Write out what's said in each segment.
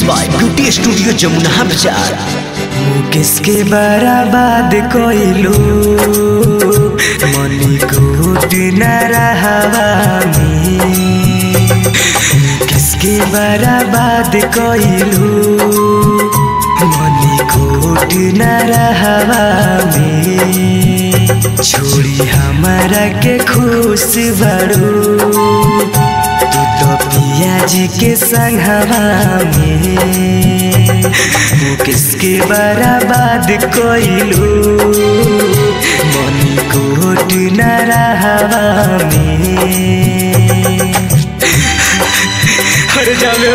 By beauty studio Jamuna बाजार। मुकेश के बराबाद कोइलू मनी कोट नरहवा में, मुकेश के बराबाद कोइलू मनी कोट नरहवा में। छोड़ी हमारा के खुश बड़ू तू तो पियाजी के संगवा में। मुकेश के बराबाद कोइलू मनी कोट नरहवा में। हर जावे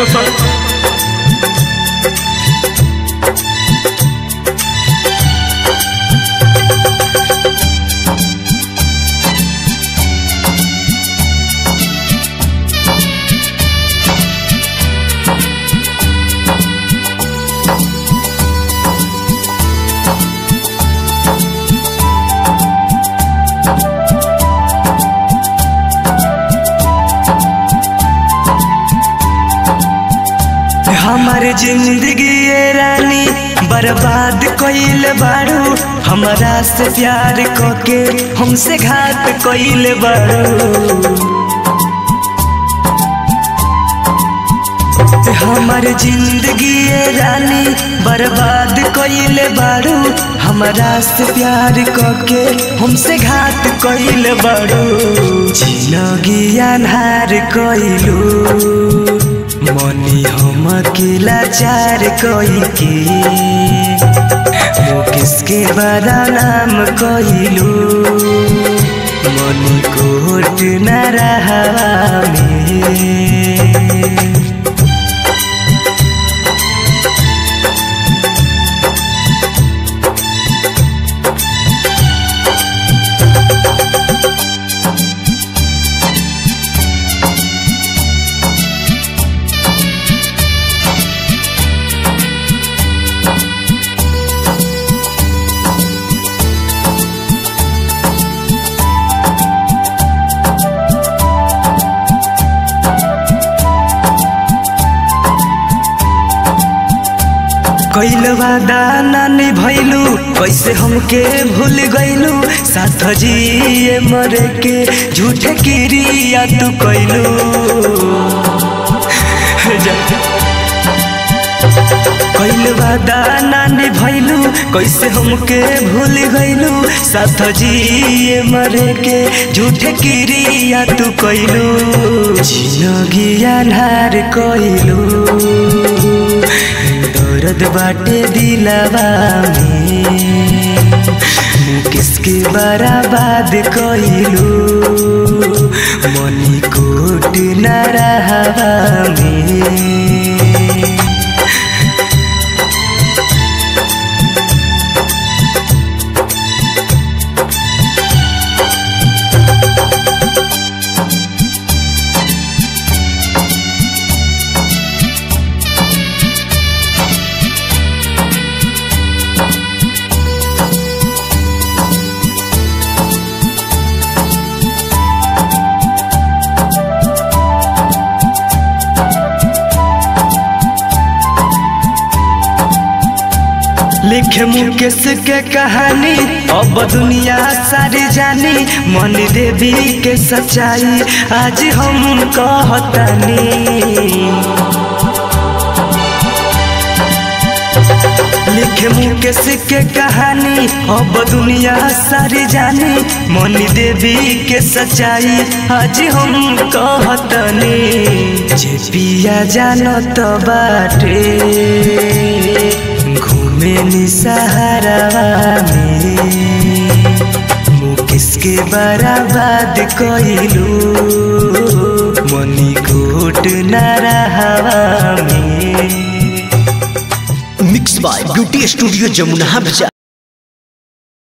हमारे जिंदगी ये रानी बर्बाद कोइल बारू। हमारा से प्यार कोके हमसे घात कोइल बारू। हमारे जिंदगी ये रानी बर्बाद कोइल बारू। हमारा से प्यार कोके हमसे घात कोइल बारू। जिंदगी अन्हार कोइलू मनी हम अकेला चार कोई के। मुकेश के बड़ा नाम कोइलू मनी कोट नरहवा में। कैल वादा नानी भैलू कैसे हमके भूल गईलू। साथ जिए मरे के झूठे किरिया तू कैलू। कैल वादा नानी भैलू कैसे हमके भूल गईलू। साथ जिए मरे के झूठे किरिया तू कैलू। जिंदगी अन्हार कैलू दर्द बाटे दिलवा में। मुकेश के बराबाद कोइलू मनी कोट नरहवा में। लिखे मुकेश के कहानी अब दुनिया सारी जानी। मनी देवी के सच्चाई आज हम कहतानी। लिखे मुकेश के कहानी अब दुनिया सारी जानी। मनी देवी के सच्चाई आज हम कहतानी। जे पिया जानत बाटे घूमे सहारा में। मुकेश के बराबाद कोइलू मनी कोट नरहवा में। Mix by beauty studio Jamuna बाजार।